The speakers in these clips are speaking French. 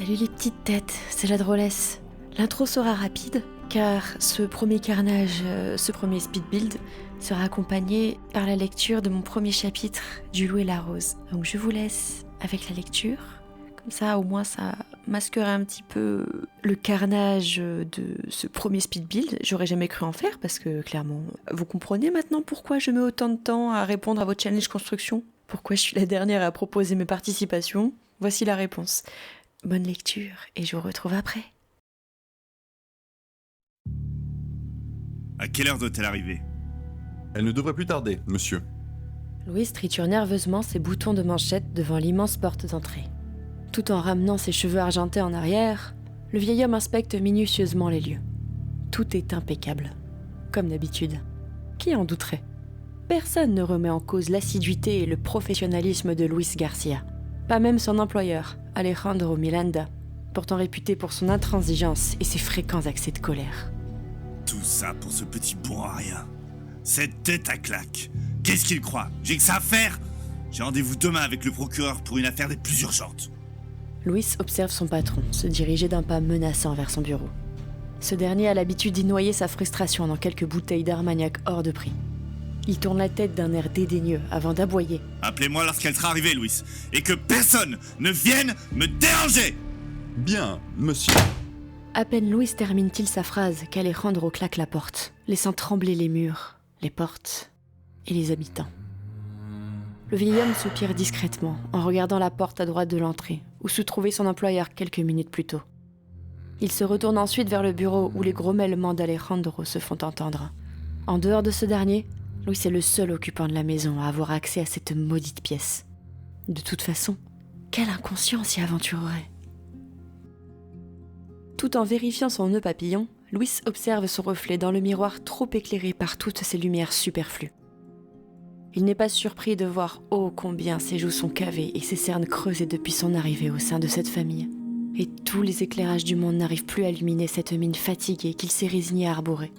Salut les petites têtes, c'est la drôlesse. L'intro sera rapide, car ce premier carnage, ce premier speed build, sera accompagné par la lecture de mon premier chapitre du Loup et la Rose. Donc je vous laisse avec la lecture. Comme ça, au moins, ça masquera un petit peu le carnage de ce premier speed build. J'aurais jamais cru en faire parce que, clairement, vous comprenez maintenant pourquoi je mets autant de temps à répondre à votre challenge construction ? Pourquoi je suis la dernière à proposer mes participations ? Voici la réponse. Bonne lecture et je vous retrouve après. À quelle heure doit-elle arriver ? Elle ne devrait plus tarder, monsieur. Louise triture nerveusement ses boutons de manchette devant l'immense porte d'entrée. Tout en ramenant ses cheveux argentés en arrière, le vieil homme inspecte minutieusement les lieux. Tout est impeccable, comme d'habitude. Qui en douterait ? Personne ne remet en cause l'assiduité et le professionnalisme de Luis Garcia. Pas même son employeur, Alejandro Miranda, pourtant réputé pour son intransigeance et ses fréquents accès de colère. Tout ça pour ce petit bourrin à rien. Cette tête à claque. Qu'est-ce qu'il croit ? J'ai que ça à faire ? J'ai rendez-vous demain avec le procureur pour une affaire des plus urgentes. Louis observe son patron se diriger d'un pas menaçant vers son bureau. Ce dernier a l'habitude d'y noyer sa frustration dans quelques bouteilles d'Armagnac hors de prix. Il tourne la tête d'un air dédaigneux avant d'aboyer. Appelez-moi lorsqu'elle sera arrivée, Louis, et que personne ne vienne me déranger ! Bien, monsieur. À peine Louis termine-t-il sa phrase qu'Alejandro claque la porte, laissant trembler les murs, les portes et les habitants. Le vieil homme soupire discrètement en regardant la porte à droite de l'entrée, où se trouvait son employeur quelques minutes plus tôt. Il se retourne ensuite vers le bureau où les grommellements d'Alejandro se font entendre. En dehors de ce dernier, Louis est le seul occupant de la maison à avoir accès à cette maudite pièce. De toute façon, quel inconscient s'y aventurerait ? Tout en vérifiant son nœud papillon, Louis observe son reflet dans le miroir trop éclairé par toutes ces lumières superflues. Il n'est pas surpris de voir ô combien ses joues sont cavées et ses cernes creusées depuis son arrivée au sein de cette famille. Et tous les éclairages du monde n'arrivent plus à illuminer cette mine fatiguée qu'il s'est résigné à arborer.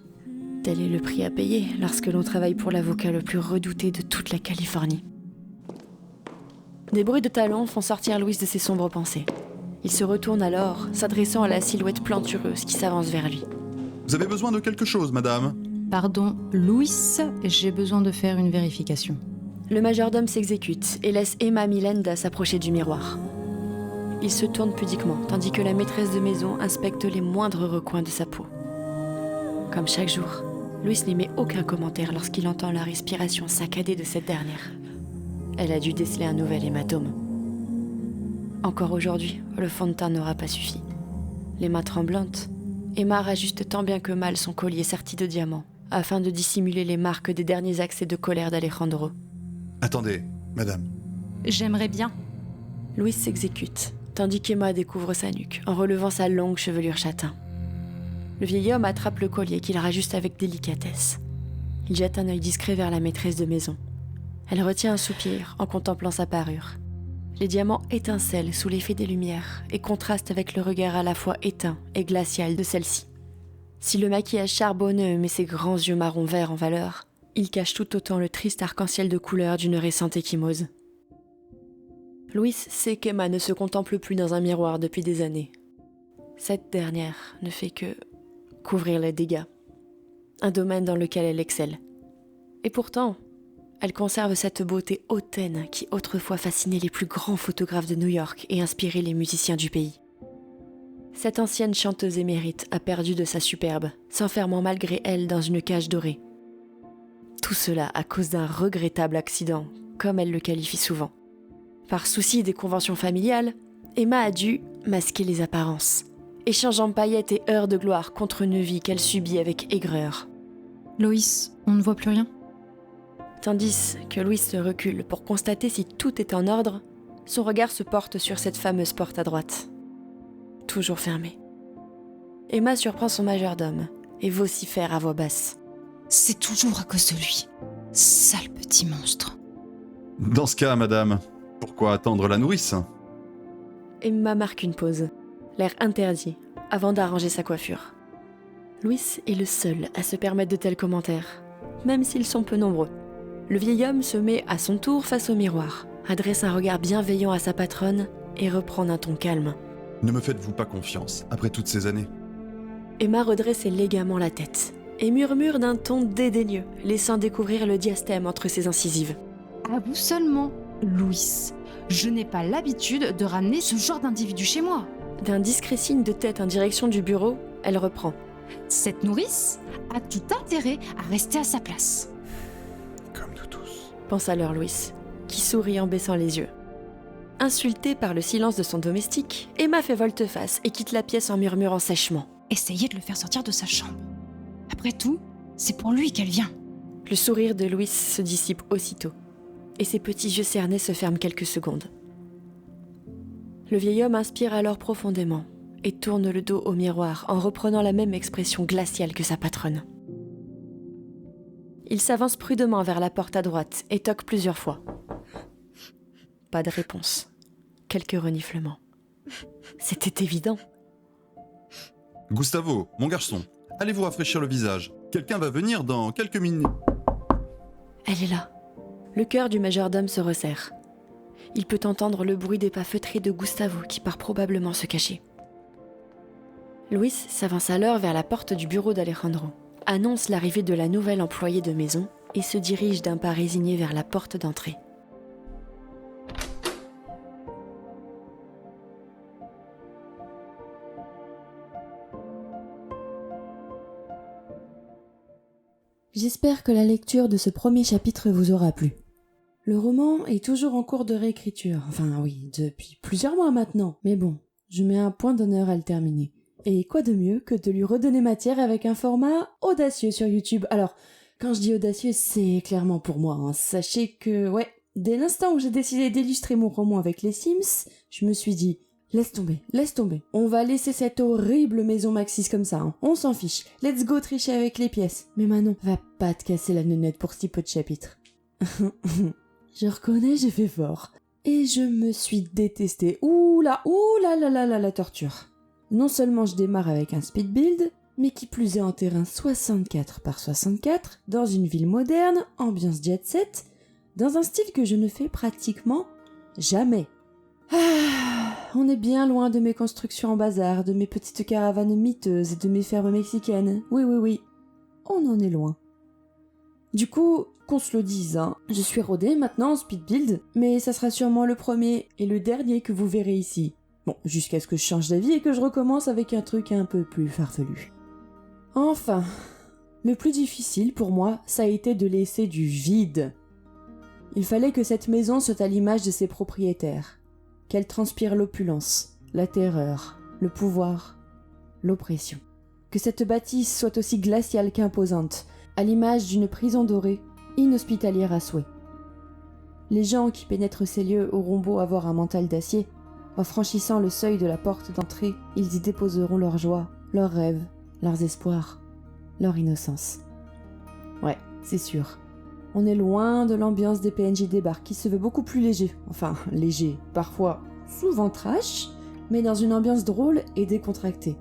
Tel est le prix à payer lorsque l'on travaille pour l'avocat le plus redouté de toute la Californie. Des bruits de talons font sortir Louis de ses sombres pensées. Il se retourne alors, s'adressant à la silhouette plantureuse qui s'avance vers lui. Vous avez besoin de quelque chose, madame ? Pardon, Louis, j'ai besoin de faire une vérification. Le majordome s'exécute et laisse Emma Miranda s'approcher du miroir. Il se tourne pudiquement, tandis que la maîtresse de maison inspecte les moindres recoins de sa peau. Comme chaque jour, Louis n'émet aucun commentaire lorsqu'il entend la respiration saccadée de cette dernière. Elle a dû déceler un nouvel hématome. Encore aujourd'hui, le fond de teint n'aura pas suffi. Les mains tremblantes, Emma rajuste tant bien que mal son collier serti de diamants, afin de dissimuler les marques des derniers accès de colère d'Alejandro. Attendez, madame. J'aimerais bien. Louis s'exécute, tandis qu'Emma découvre sa nuque, en relevant sa longue chevelure châtain. Le vieil homme attrape le collier qu'il rajuste avec délicatesse. Il jette un œil discret vers la maîtresse de maison. Elle retient un soupir en contemplant sa parure. Les diamants étincellent sous l'effet des lumières et contrastent avec le regard à la fois éteint et glacial de celle-ci. Si le maquillage charbonneux met ses grands yeux marron vert en valeur, il cache tout autant le triste arc-en-ciel de couleur d'une récente échymose. Louis sait qu'Emma ne se contemple plus dans un miroir depuis des années. Cette dernière ne fait que couvrir les dégâts, un domaine dans lequel elle excelle. Et pourtant, elle conserve cette beauté hautaine qui autrefois fascinait les plus grands photographes de New York et inspirait les musiciens du pays. Cette ancienne chanteuse émérite a perdu de sa superbe, s'enfermant malgré elle dans une cage dorée. Tout cela à cause d'un regrettable accident, comme elle le qualifie souvent. Par souci des conventions familiales, Emma a dû masquer les apparences, échangeant paillettes et heures de gloire contre une vie qu'elle subit avec aigreur. Loïs, on ne voit plus rien ? Tandis que Louis se recule pour constater si tout est en ordre, son regard se porte sur cette fameuse porte à droite. Toujours fermée. Emma surprend son majordome et vocifère à voix basse. C'est toujours à cause de lui. Sale petit monstre. Dans ce cas, madame, pourquoi attendre la nourrice ? Emma marque une pause, l'air interdit, avant d'arranger sa coiffure. Louis est le seul à se permettre de tels commentaires, même s'ils sont peu nombreux. Le vieil homme se met à son tour face au miroir, adresse un regard bienveillant à sa patronne et reprend un ton calme. Ne me faites-vous pas confiance, après toutes ces années? Emma redresse élégamment la tête et murmure d'un ton dédaigneux, laissant découvrir le diastème entre ses incisives. À vous seulement, Louis. Je n'ai pas l'habitude de ramener ce genre d'individu chez moi. D'un discret signe de tête en direction du bureau, elle reprend. Cette nourrice a tout intérêt à rester à sa place. Comme nous tous. Pense alors Louis, qui sourit en baissant les yeux. Insultée par le silence de son domestique, Emma fait volte-face et quitte la pièce en murmurant sèchement. Essayez de le faire sortir de sa chambre. Après tout, c'est pour lui qu'elle vient. Le sourire de Louis se dissipe aussitôt, et ses petits yeux cernés se ferment quelques secondes. Le vieil homme inspire alors profondément et tourne le dos au miroir en reprenant la même expression glaciale que sa patronne. Il s'avance prudemment vers la porte à droite et toque plusieurs fois. Pas de réponse. Quelques reniflements. C'était évident. Gustavo, mon garçon, allez vous rafraîchir le visage. Quelqu'un va venir dans quelques minutes. Elle est là. Le cœur du majordome se resserre. Il peut entendre le bruit des pas feutrés de Gustavo qui part probablement se cacher. Luis s'avance alors vers la porte du bureau d'Alejandro, annonce l'arrivée de la nouvelle employée de maison et se dirige d'un pas résigné vers la porte d'entrée. J'espère que la lecture de ce premier chapitre vous aura plu. Le roman est toujours en cours de réécriture, enfin oui, depuis plusieurs mois maintenant, mais bon, je mets un point d'honneur à le terminer. Et quoi de mieux que de lui redonner matière avec un format audacieux sur YouTube. Alors, quand je dis audacieux, c'est clairement pour moi, hein. Sachez que, ouais, dès l'instant où j'ai décidé d'illustrer mon roman avec les Sims, je me suis dit, laisse tomber, on va laisser cette horrible maison Maxis comme ça, hein. On s'en fiche, let's go tricher avec les pièces. Mais Manon, va pas te casser la nénette pour si peu de chapitres. Je reconnais, j'ai fait fort. Et je me suis détestée. Ouh là la torture. Non seulement je démarre avec un speed build, mais qui plus est en terrain 64 par 64, dans une ville moderne, ambiance jet set, dans un style que je ne fais pratiquement jamais. On est bien loin de mes constructions en bazar, de mes petites caravanes miteuses et de mes fermes mexicaines. Oui, on en est loin. Du coup, qu'on se le dise, hein, je suis rodée maintenant en speed build, mais ça sera sûrement le premier et le dernier que vous verrez ici. Bon, jusqu'à ce que je change d'avis et que je recommence avec un truc un peu plus farfelu. Enfin, le plus difficile pour moi, ça a été de laisser du vide. Il fallait que cette maison soit à l'image de ses propriétaires, qu'elle transpire l'opulence, la terreur, le pouvoir, l'oppression. Que cette bâtisse soit aussi glaciale qu'imposante, à l'image d'une prison dorée, inhospitalière à souhait. Les gens qui pénètrent ces lieux auront beau avoir un mental d'acier, en franchissant le seuil de la porte d'entrée, ils y déposeront leur joie, leurs rêves, leurs espoirs, leur innocence. Ouais, c'est sûr. On est loin de l'ambiance des PNJ des bars qui se veut beaucoup plus léger. Enfin, léger, parfois, souvent trash, mais dans une ambiance drôle et décontractée.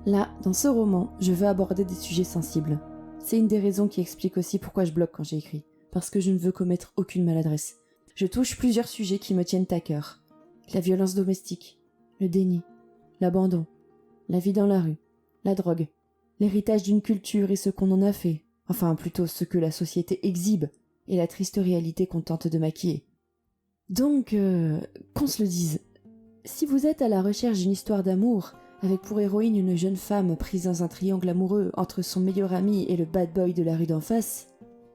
Là, dans ce roman, je veux aborder des sujets sensibles. C'est une des raisons qui explique aussi pourquoi je bloque quand j'écris. Parce que je ne veux commettre aucune maladresse. Je touche plusieurs sujets qui me tiennent à cœur. La violence domestique, le déni, l'abandon, la vie dans la rue, la drogue, l'héritage d'une culture et ce qu'on en a fait, enfin plutôt ce que la société exhibe et la triste réalité qu'on tente de maquiller. Donc, qu'on se le dise, si vous êtes à la recherche d'une histoire d'amour, avec pour héroïne une jeune femme prise dans un triangle amoureux entre son meilleur ami et le bad boy de la rue d'en face,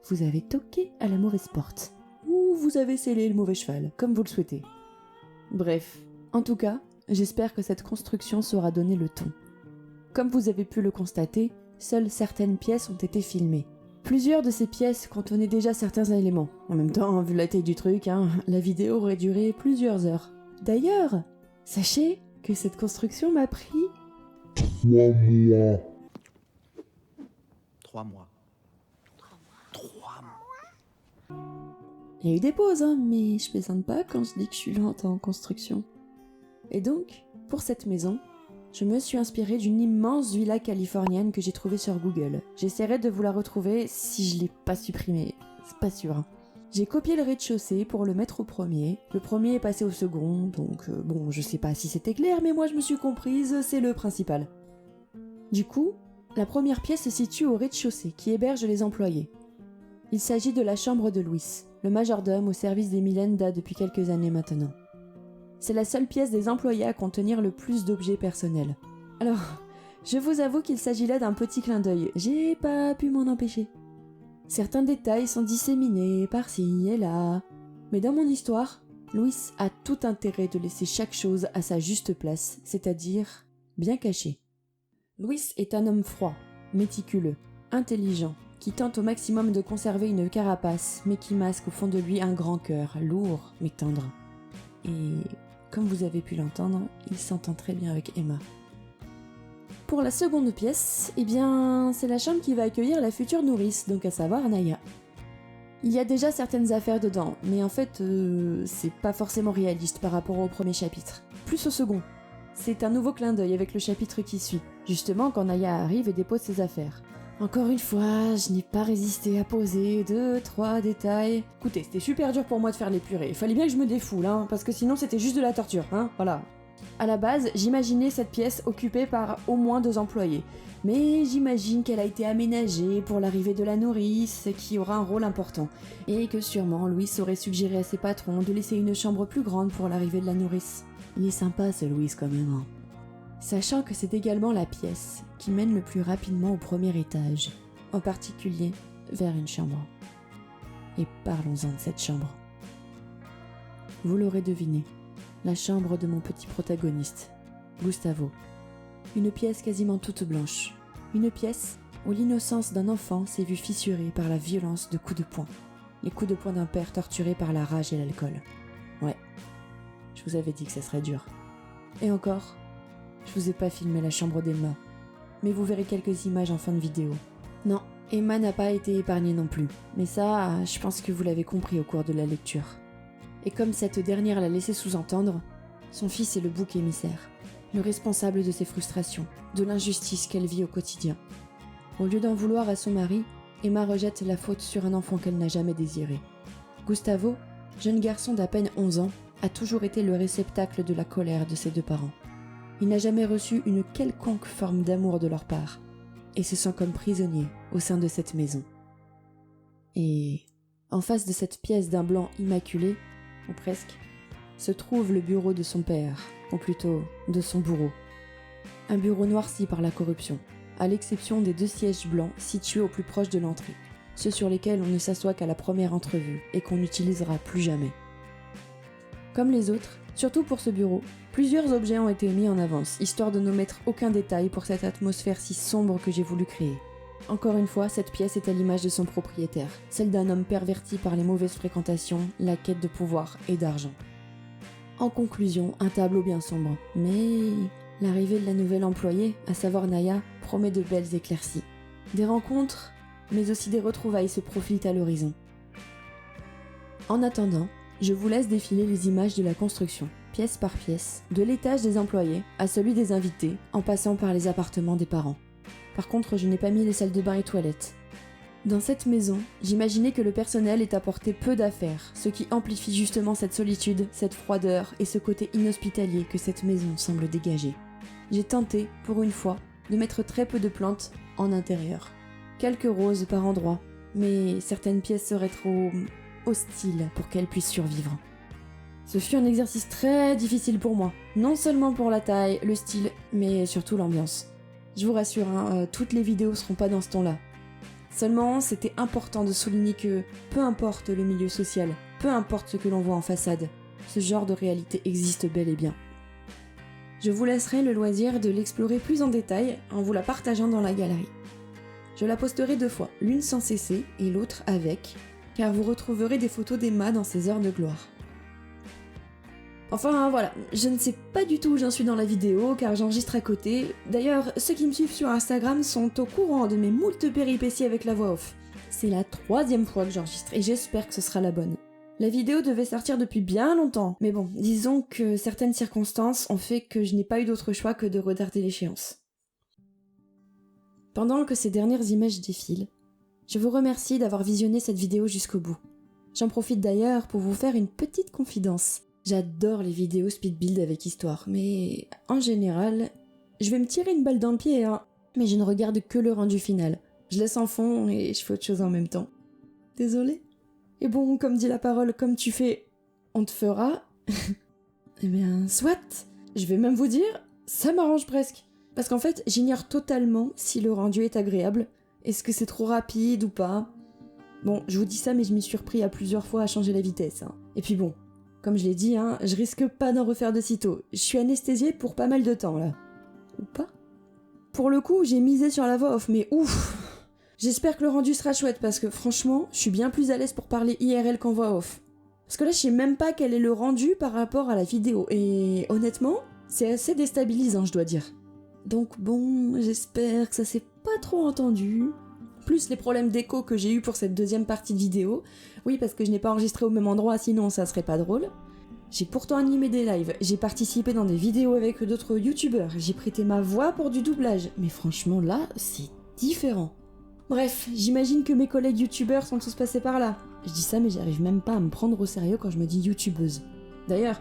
vous avez toqué à la mauvaise porte. Ou vous avez scellé le mauvais cheval, comme vous le souhaitez. Bref, en tout cas, j'espère que cette construction saura donner le ton. Comme vous avez pu le constater, seules certaines pièces ont été filmées. Plusieurs de ces pièces contenaient déjà certains éléments. En même temps, vu la taille du truc, la vidéo aurait duré plusieurs heures. D'ailleurs, sachez que cette construction m'a pris 3 mois. Il y a eu des pauses, mais je plaisante pas quand je dis que je suis lente en construction. Et donc, pour cette maison, je me suis inspirée d'une immense villa californienne que j'ai trouvée sur Google. J'essaierai de vous la retrouver si je l'ai pas supprimée, c'est pas sûr. J'ai copié le rez-de-chaussée pour le mettre au premier. Le premier est passé au second, donc bon, je sais pas si c'était clair, mais moi je me suis comprise, c'est le principal. Du coup, la première pièce se situe au rez-de-chaussée, qui héberge les employés. Il s'agit de la chambre de Louis, le majordome au service des Milenda depuis quelques années maintenant. C'est la seule pièce des employés à contenir le plus d'objets personnels. Alors, je vous avoue qu'il s'agit là d'un petit clin d'œil, j'ai pas pu m'en empêcher. Certains détails sont disséminés par-ci et là. Mais dans mon histoire, Louis a tout intérêt de laisser chaque chose à sa juste place, c'est-à-dire bien caché. Louis est un homme froid, méticuleux, intelligent, qui tente au maximum de conserver une carapace, mais qui masque au fond de lui un grand cœur, lourd mais tendre. Et comme vous avez pu l'entendre, il s'entend très bien avec Emma. Pour la seconde pièce, eh bien, c'est la chambre qui va accueillir la future nourrice, donc à savoir Naya. Il y a déjà certaines affaires dedans, mais en fait, c'est pas forcément réaliste par rapport au premier chapitre. Plus au second. C'est un nouveau clin d'œil avec le chapitre qui suit, justement quand Naya arrive et dépose ses affaires. Encore une fois, je n'ai pas résisté à poser 2-3 détails. Écoutez, c'était super dur pour moi de faire les purées, il fallait bien que je me défoule, hein, parce que sinon c'était juste de la torture, hein, voilà. À la base, j'imaginais cette pièce occupée par au moins 2 employés, mais j'imagine qu'elle a été aménagée pour l'arrivée de la nourrice, qui aura un rôle important, et que sûrement Louis aurait suggéré à ses patrons de laisser une chambre plus grande pour l'arrivée de la nourrice. Il est sympa ce Louis quand même, hein. Sachant que c'est également la pièce qui mène le plus rapidement au premier étage, en particulier vers une chambre. Et parlons-en de cette chambre. Vous l'aurez deviné. La chambre de mon petit protagoniste, Gustavo. Une pièce quasiment toute blanche. Une pièce où l'innocence d'un enfant s'est vue fissurée par la violence de coups de poing. Les coups de poing d'un père torturé par la rage et l'alcool. Ouais, je vous avais dit que ça serait dur. Et encore, je vous ai pas filmé la chambre d'Emma, mais vous verrez quelques images en fin de vidéo. Non, Emma n'a pas été épargnée non plus, mais ça, je pense que vous l'avez compris au cours de la lecture. Et comme cette dernière l'a laissé sous-entendre, son fils est le bouc émissaire, le responsable de ses frustrations, de l'injustice qu'elle vit au quotidien. Au lieu d'en vouloir à son mari, Emma rejette la faute sur un enfant qu'elle n'a jamais désiré. Gustavo, jeune garçon d'à peine 11 ans, a toujours été le réceptacle de la colère de ses 2 parents. Il n'a jamais reçu une quelconque forme d'amour de leur part, et se sent comme prisonnier au sein de cette maison. Et en face de cette pièce d'un blanc immaculé, ou presque, se trouve le bureau de son père, ou plutôt de son bourreau. Un bureau noirci par la corruption, à l'exception des 2 sièges blancs situés au plus proche de l'entrée, ceux sur lesquels on ne s'assoit qu'à la première entrevue et qu'on n'utilisera plus jamais. Comme les autres, surtout pour ce bureau, plusieurs objets ont été mis en avance, histoire de n'omettre aucun détail pour cette atmosphère si sombre que j'ai voulu créer. Encore une fois, cette pièce est à l'image de son propriétaire, celle d'un homme perverti par les mauvaises fréquentations, la quête de pouvoir et d'argent. En conclusion, un tableau bien sombre, mais l'arrivée de la nouvelle employée, à savoir Naya, promet de belles éclaircies. Des rencontres, mais aussi des retrouvailles se profilent à l'horizon. En attendant, je vous laisse défiler les images de la construction, pièce par pièce, de l'étage des employés à celui des invités, en passant par les appartements des parents. Par contre, je n'ai pas mis les salles de bain et toilettes. Dans cette maison, j'imaginais que le personnel ait apporté peu d'affaires, ce qui amplifie justement cette solitude, cette froideur et ce côté inhospitalier que cette maison semble dégager. J'ai tenté, pour une fois, de mettre très peu de plantes en intérieur. Quelques roses par endroits, mais certaines pièces seraient trop hostiles pour qu'elles puissent survivre. Ce fut un exercice très difficile pour moi, non seulement pour la taille, le style, mais surtout l'ambiance. Je vous rassure, toutes les vidéos seront pas dans ce ton-là. Seulement, c'était important de souligner que, peu importe le milieu social, peu importe ce que l'on voit en façade, ce genre de réalité existe bel et bien. Je vous laisserai le loisir de l'explorer plus en détail en vous la partageant dans la galerie. Je la posterai 2 fois, l'une sans cesser et l'autre avec, car vous retrouverez des photos d'Emma dans ses heures de gloire. Enfin voilà, je ne sais pas du tout où j'en suis dans la vidéo car j'enregistre à côté. D'ailleurs, ceux qui me suivent sur Instagram sont au courant de mes moultes péripéties avec la voix off. C'est la 3e fois que j'enregistre et j'espère que ce sera la bonne. La vidéo devait sortir depuis bien longtemps, mais bon, disons que certaines circonstances ont fait que je n'ai pas eu d'autre choix que de retarder l'échéance. Pendant que ces dernières images défilent, je vous remercie d'avoir visionné cette vidéo jusqu'au bout. J'en profite d'ailleurs pour vous faire une petite confidence. J'adore les vidéos speed build avec histoire, mais en général, je vais me tirer une balle dans le pied, hein. Mais je ne regarde que le rendu final. Je laisse en fond et je fais autre chose en même temps. Désolée. Et bon, comme dit la parole, comme tu fais, on te fera. Eh bien, soit. Je vais même vous dire, ça m'arrange presque. Parce qu'en fait, j'ignore totalement si le rendu est agréable. Est-ce que c'est trop rapide ou pas? Bon, je vous dis ça, mais je m'y suis repris à plusieurs fois à changer la vitesse, hein. Et puis bon, comme je l'ai dit, hein, je risque pas d'en refaire de sitôt. Je suis anesthésiée pour pas mal de temps, là. Ou pas? Pour le coup, j'ai misé sur la voix off, mais ouf! J'espère que le rendu sera chouette, parce que franchement, je suis bien plus à l'aise pour parler IRL qu'en voix off. Parce que là, je sais même pas quel est le rendu par rapport à la vidéo, et honnêtement, c'est assez déstabilisant, je dois dire. Donc bon, j'espère que ça s'est pas trop entendu. Plus les problèmes d'écho que j'ai eu pour cette deuxième partie de vidéo. Oui, parce que je n'ai pas enregistré au même endroit, sinon ça serait pas drôle. J'ai pourtant animé des lives, j'ai participé dans des vidéos avec d'autres youtubeurs, j'ai prêté ma voix pour du doublage, mais franchement là, c'est différent. Bref, j'imagine que mes collègues youtubeurs sont tous passés par là. Je dis ça, mais j'arrive même pas à me prendre au sérieux quand je me dis youtubeuse. D'ailleurs,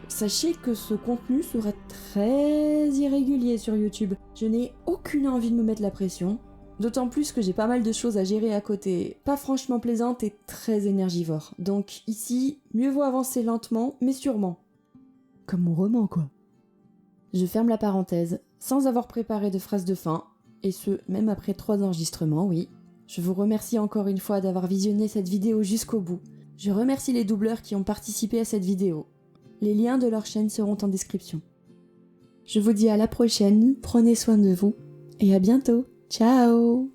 sachez que ce contenu sera très irrégulier sur YouTube. Je n'ai aucune envie de me mettre la pression. D'autant plus que j'ai pas mal de choses à gérer à côté, pas franchement plaisantes et très énergivores. Donc ici, mieux vaut avancer lentement, mais sûrement. Comme mon roman, quoi. Je ferme la parenthèse, sans avoir préparé de phrase de fin, et ce, même après 3 enregistrements, oui. Je vous remercie encore une fois d'avoir visionné cette vidéo jusqu'au bout. Je remercie les doubleurs qui ont participé à cette vidéo. Les liens de leur chaîne seront en description. Je vous dis à la prochaine, prenez soin de vous, et à bientôt. Ciao!